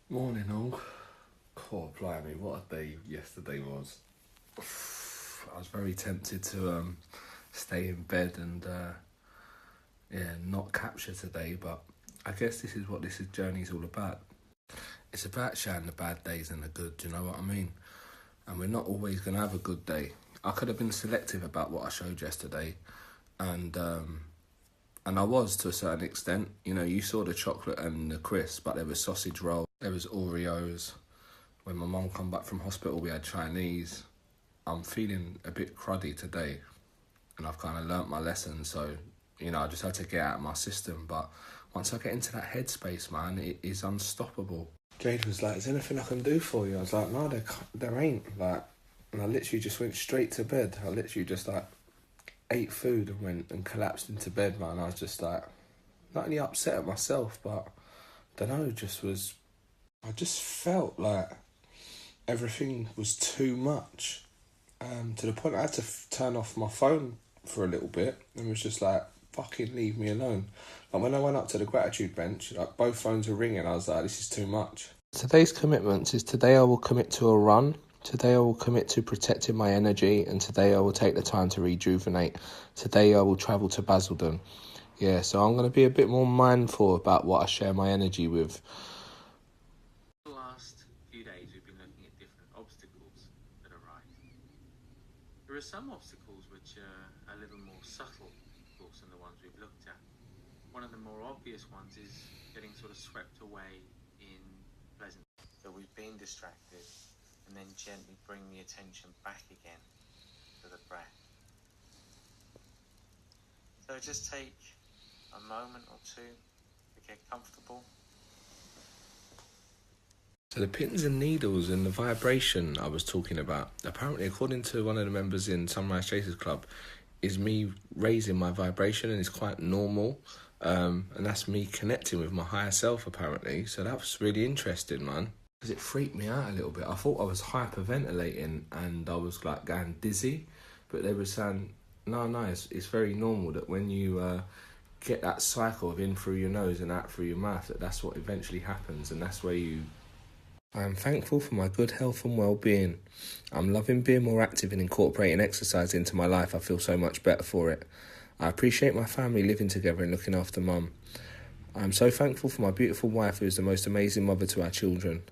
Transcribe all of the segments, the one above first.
Morning all. God, blimey, what a day yesterday was. I was very tempted to stay in bed and not capture today, but I guess this is what this journey's all about. It's about sharing the bad days and the good, do you know what I mean? And we're not always going to have a good day. I could have been selective about what I showed yesterday, and I was to a certain extent. You know, you saw the chocolate and the crisp, but there was sausage roll, there was Oreos. When my mum come back from hospital, we had Chinese. I'm feeling a bit cruddy today, and I've kind of learnt my lesson. So, you know, I just had to get out of my system. But once I get into that headspace, man, it is unstoppable. Jade was like, "Is there anything I can do for you?" I was like, "No, there ain't." Like, and I literally just went straight to bed. I literally just ate food and went and collapsed into bed, man. I was just not only upset at myself, but I don't know, I just felt like everything was too much, to the point I had to turn off my phone for a little bit and was just like, fucking leave me alone. Like when I went up to the gratitude bench, like both phones were ringing, I was like, this is too much. Today's commitments is today I will commit to a run. Today I will commit to protecting my energy, and today I will take the time to rejuvenate. Today I will travel to Basildon. Yeah, so I'm going to be a bit more mindful about what I share my energy with. The last few days we've been looking at different obstacles that arise. There are some obstacles which are a little more subtle, of course, than the ones we've looked at. One of the more obvious ones is getting sort of swept away in pleasant. So we've been distracted, and then gently bring the attention back again to the breath. So just take a moment or two to get comfortable. So the pins and needles and the vibration I was talking about, apparently according to one of the members in Sunrise Chasers Club, is me raising my vibration, and it's quite normal. And that's me connecting with my higher self, apparently. So that was really interesting, man. Because it freaked me out a little bit. I thought I was hyperventilating and I was like going dizzy. But they were saying, no, it's very normal that when you get that cycle of in through your nose and out through your mouth, that's what eventually happens. And that's where I am thankful for my good health and well-being. I'm loving being more active and incorporating exercise into my life. I feel so much better for it. I appreciate my family living together and looking after mum. I am so thankful for my beautiful wife, who is the most amazing mother to our children.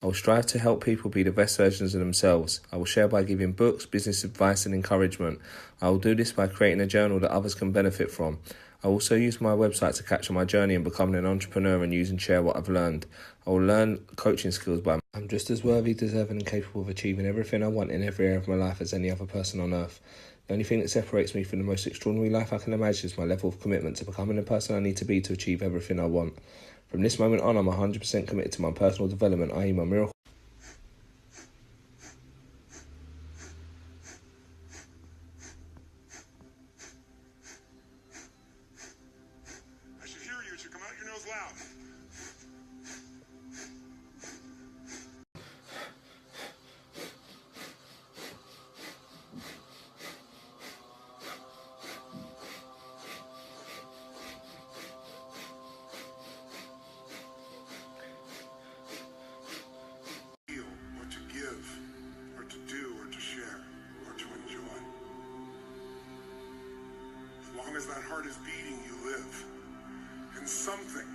I will strive to help people be the best versions of themselves. I will share by giving books, business advice and encouragement. I will do this by creating a journal that others can benefit from. I will also use my website to capture my journey in becoming an entrepreneur and use and share what I've learned. I will learn coaching skills I'm just as worthy, deserving and capable of achieving everything I want in every area of my life as any other person on earth. The only thing that separates me from the most extraordinary life I can imagine is my level of commitment to becoming the person I need to be to achieve everything I want. From this moment on, I'm 100% committed to my personal development, i.e. my miracle. I should hear you. It should come out your nose loud. Feel, or to give, or to do, or to share, or to enjoy. As long as that heart is beating, you live. And something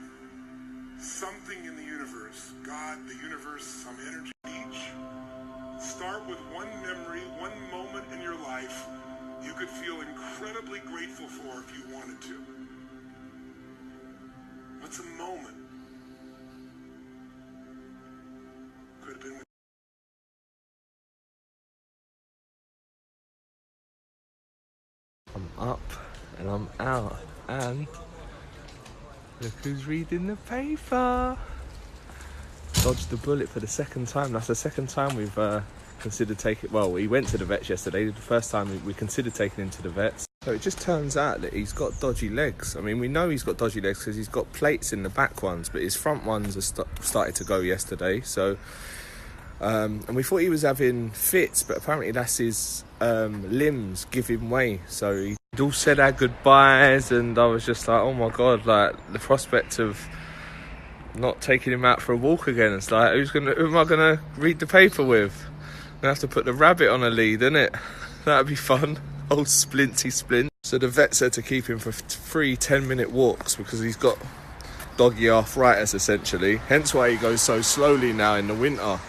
in the universe, God, the universe, some energy, each start with one memory, one moment in your life you could feel incredibly grateful for if you wanted to. What's a moment? Could have been. I'm up and I'm out, and look who's reading the paper. Dodged the bullet for the second time. That's the second time we've considered taking... Well, he went to the vets yesterday. The first time we considered taking him to the vets. So it just turns out that he's got dodgy legs. I mean, we know he's got dodgy legs because he's got plates in the back ones, but his front ones are started to go yesterday. So, and we thought he was having fits, but apparently that's his limbs giving way. So he'd all said our goodbyes, and I was just like, oh my God, like the prospect of not taking him out for a walk again. It's like, who am I gonna read the paper with? I'm gonna have to put the rabbit on a lead, innit? That'd be fun. Old Splinty Splint. So the vet said to keep him for 3 10-minute walks because he's got doggy arthritis essentially. Hence why he goes so slowly now in the winter.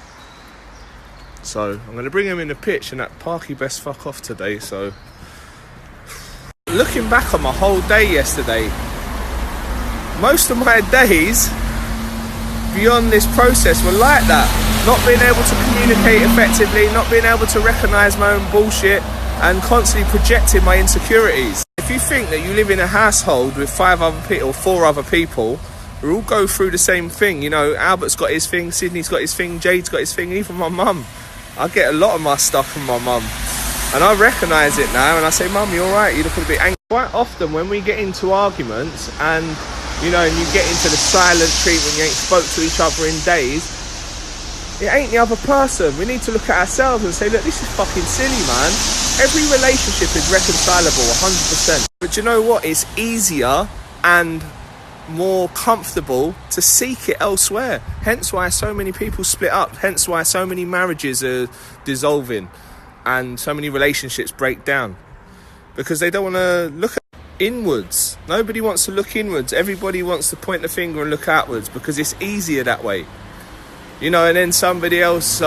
So I'm going to bring him in the pitch, and that Parky best fuck off today. So looking back on my whole day yesterday, most of my days beyond this process were like that. Not being able to communicate effectively, not being able to recognise my own bullshit, and constantly projecting my insecurities. If you think that you live in a household with 5 other people or 4 other people, we all go through the same thing. You know, Albert's got his thing, Sydney's got his thing, Jade's got his thing, even my mum. I get a lot of my stuff from my mum, and I recognise it now, and I say, Mum, you alright? You look a bit angry. Quite often when we get into arguments and, you know, and you get into the silent treatment, you ain't spoke to each other in days, it ain't the other person. We need to look at ourselves and say, look, this is fucking silly, man. Every relationship is reconcilable, 100%. But you know what? It's easier and more comfortable to seek it elsewhere. Hence why so many people split up. Hence why so many marriages are dissolving and so many relationships break down. Because they don't want to look inwards. Nobody wants to look inwards. Everybody wants to point the finger and look outwards because it's easier that way. You know, and then somebody else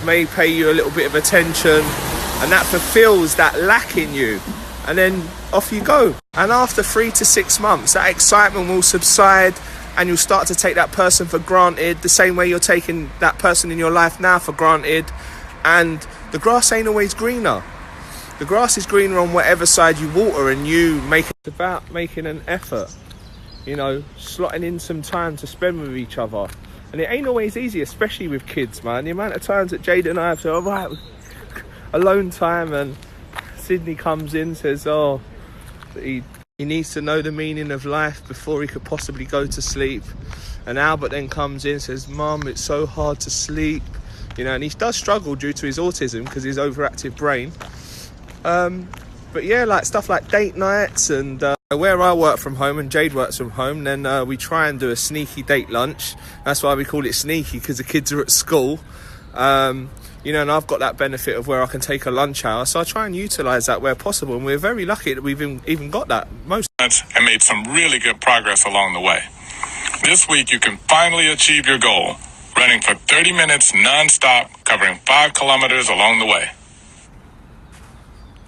may pay you a little bit of attention, and that fulfills that lack in you, and then off you go. And after 3 to 6 months, that excitement will subside, and you'll start to take that person for granted, the same way you're taking that person in your life now for granted. And the grass ain't always greener. The grass is greener on whatever side you water, and you make it about making an effort, you know, slotting in some time to spend with each other. And it ain't always easy, especially with kids, man. The amount of times that Jade and I have said, all right, alone time, and Sydney comes in, says, oh, he needs to know the meaning of life before he could possibly go to sleep. And Albert then comes in and says, Mum, it's so hard to sleep. You know, and he does struggle due to his autism because his overactive brain. But yeah, like stuff like date nights, and where I work from home and Jade works from home, then we try and do a sneaky date lunch. That's why we call it sneaky, because the kids are at school. You know, and I've got that benefit of where I can take a lunch hour, so I try and utilise that where possible, and we're very lucky that we've even got that. And made some really good progress along the way. This week you can finally achieve your goal, running for 30 minutes non-stop, covering 5 kilometers along the way.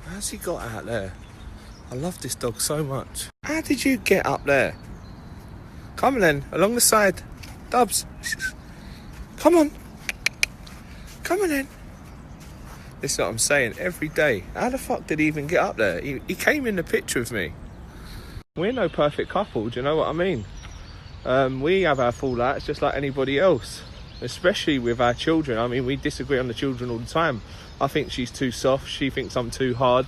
How's he got out there? I love this dog so much. How did you get up there? Come on then, along the side. Dubs. Come on. Come on then. This is what I'm saying every day. How the fuck did he even get up there? He came in the picture with me. We're no perfect couple, do you know what I mean? We have our fallouts just like anybody else. Especially with our children. I mean, we disagree on the children all the time. I think she's too soft. She thinks I'm too hard.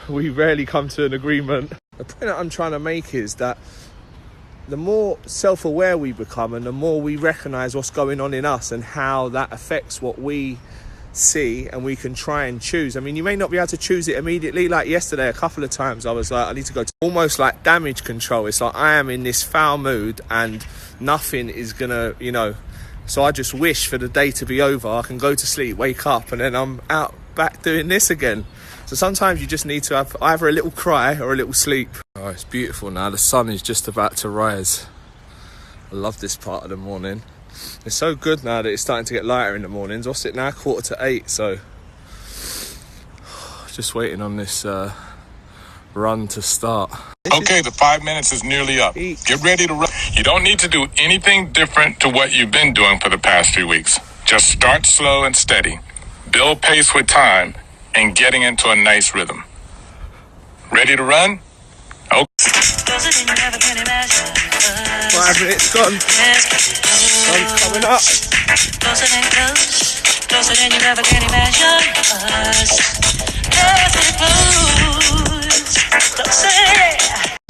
We rarely come to an agreement. The point that I'm trying to make is that the more self-aware we become, and the more we recognise what's going on in us and how that affects what we see, and we can try and choose. I mean, you may not be able to choose it immediately. Like yesterday, a couple of times I was like, I need to go to almost like damage control. It's like I am in this foul mood and nothing is gonna, you know, so I just wish for the day to be over. I can go to sleep, wake up, and then I'm out back doing this again. So sometimes you just need to have either a little cry or a little sleep. Oh, it's beautiful now. The sun is just about to rise. I love this part of the morning. It's so good now that it's starting to get lighter in the mornings. What's it now? 7:45, so just waiting on this run to start. Okay, the 5 minutes is nearly up. Get ready to run. You don't need to do anything different to what you've been doing for the past 3 weeks. Just start slow and steady. Build pace with time and getting into a nice rhythm. Ready to run? Okay. 5 minutes gone. Sun's coming up. Closer than close, closer than you ever can imagine us. Closer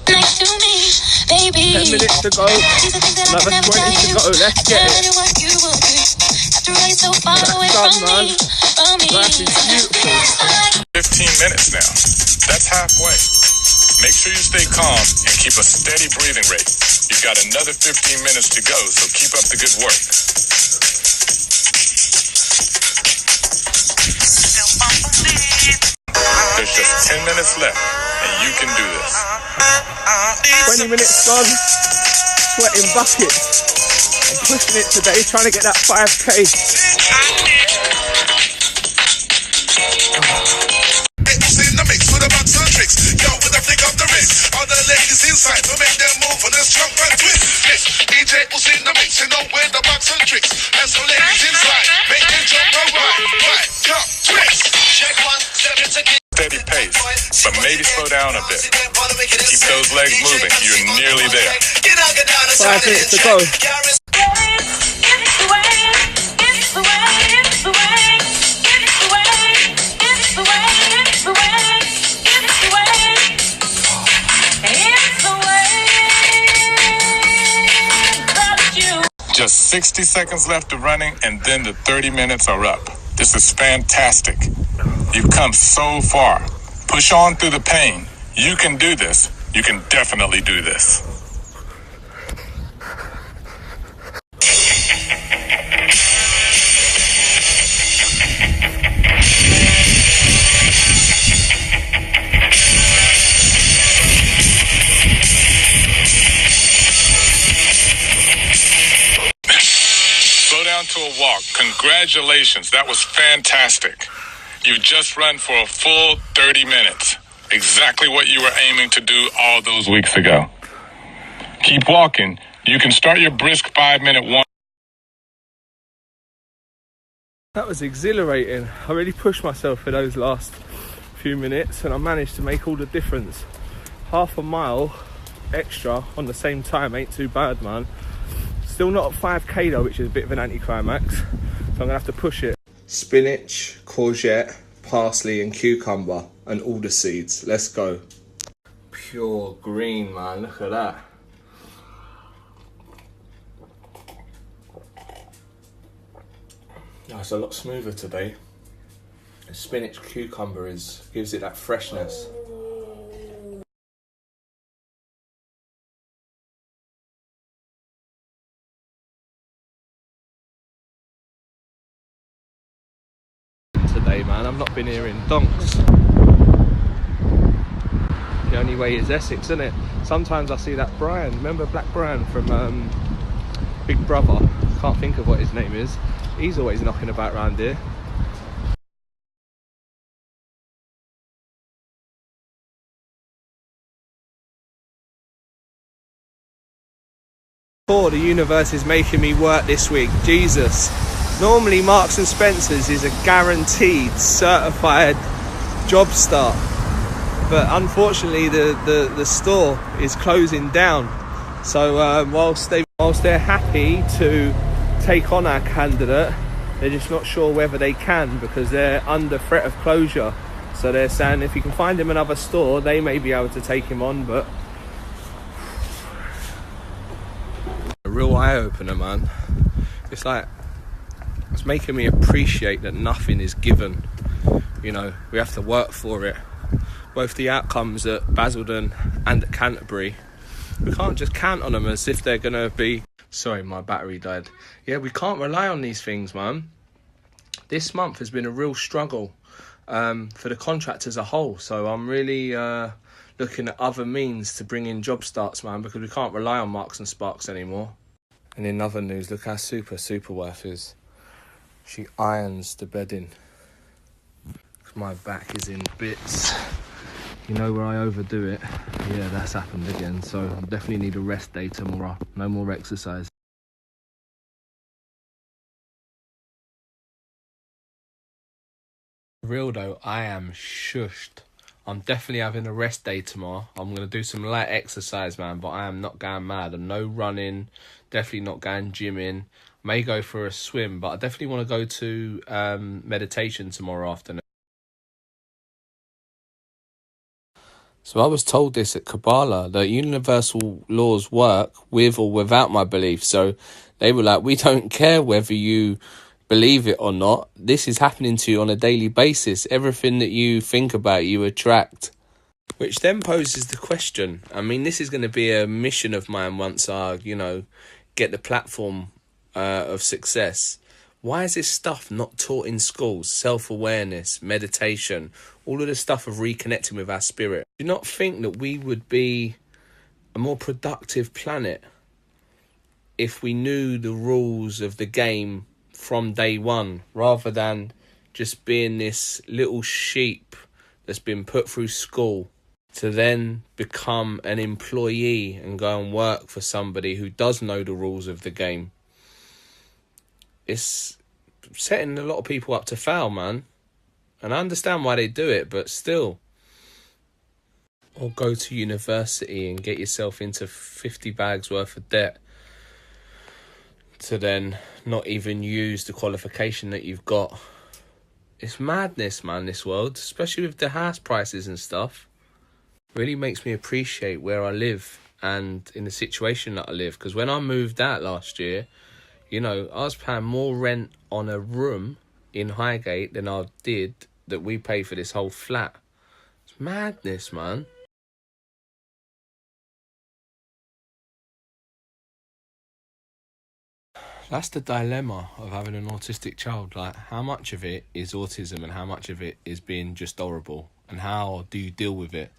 next to me, baby. 10 minutes to go. Another 20 to go. Let's get it. That's done, man. Life is beautiful. 15 minutes now. That's halfway. Make sure you stay calm and keep a steady breathing rate. You've got another 15 minutes to go, so keep up the good work. There's just 10 minutes left, and you can do this. 20 minutes gone, sweating buckets. I'm pushing it today, trying to get that 5k. In the mix with the bucks and tricks. Yo, with the flick of the wrist. All the ladies inside to make them move for this jump and twist. Yes, DJ was in the mix, you know, with the bucks and tricks. And some ladies inside, make them jump and right, jump, twist. Check 1, 7 to get Steady pace, but maybe slow down a bit. Keep those legs moving. You're nearly there. 5 minutes to go. Just 60 seconds left of running, and then the 30 minutes are up. This is fantastic. You've come so far. Push on through the pain. You can do this. You can definitely do this. Slow down to a walk. Congratulations. That was fantastic. You've just run for a full 30 minutes. Exactly what you were aiming to do all those weeks ago. Keep walking. You can start your brisk 5-minute one. That was exhilarating. I really pushed myself for those last few minutes and I managed to make all the difference. Half a mile extra on the same time ain't too bad, man. Still not at 5k though, which is a bit of an anticlimax, so I'm gonna have to push it. Spinach, courgette, parsley and cucumber and all the seeds. Let's go. Pure green, man, look at that. Oh, it's a lot smoother today. The spinach cucumber gives it that freshness. Today, man, I've not been here in donks. The only way is Essex, isn't it? Sometimes I see that Brian, remember Black Brian from Big Brother? Can't think of what his name is. He's always knocking about around here. Oh, the universe is making me work this week, Jesus. Normally Marks and Spencer's is a guaranteed, certified job start. But unfortunately the store is closing down. So whilst they're happy to take on our candidate, they're just not sure whether they can because they're under threat of closure. So they're saying if you can find him another store, they may be able to take him on, but a real eye-opener, man. It's making me appreciate that nothing is given. You know, we have to work for it. Both the outcomes at Basildon and at Canterbury, we can't just count on them as if they're going to be... Sorry, my battery died. Yeah, we can't rely on these things, man. This month has been a real struggle for the contract as a whole. So I'm really looking at other means to bring in job starts, man, because we can't rely on Marks and Sparks anymore. And in other news, look how Superworth is. She irons the bedding. My back is in bits. You know where I overdo it? Yeah, that's happened again. So I definitely need a rest day tomorrow. No more exercise. Real though, I am shushed. I'm definitely having a rest day tomorrow. I'm going to do some light exercise, man, but I am not going mad. And no running, definitely not going gymming. May go for a swim, but I definitely want to go to meditation tomorrow afternoon. So I was told this at Kabbalah, that universal laws work with or without my belief. So they were like, we don't care whether you believe it or not. This is happening to you on a daily basis. Everything that you think about, you attract. Which then poses the question. I mean, this is going to be a mission of mine once I, get the platform of success. Why is this stuff not taught in schools? Self-awareness, meditation, all of the stuff of reconnecting with our spirit. Do you not think that we would be a more productive planet if we knew the rules of the game from day one, rather than just being this little sheep that's been put through school to then become an employee and go and work for somebody who does know the rules of the game? It's setting a lot of people up to fail, man. And I understand why they do it, but still. Or go to university and get yourself into 50 bags worth of debt to then not even use the qualification that you've got. It's madness, man, this world, especially with the house prices and stuff. Really makes me appreciate where I live and in the situation that I live. Because when I moved out last year, I was paying more rent on a room in Highgate than I did that we pay for this whole flat. It's madness, man. That's the dilemma of having an autistic child. Like, how much of it is autism and how much of it is being just horrible? And how do you deal with it?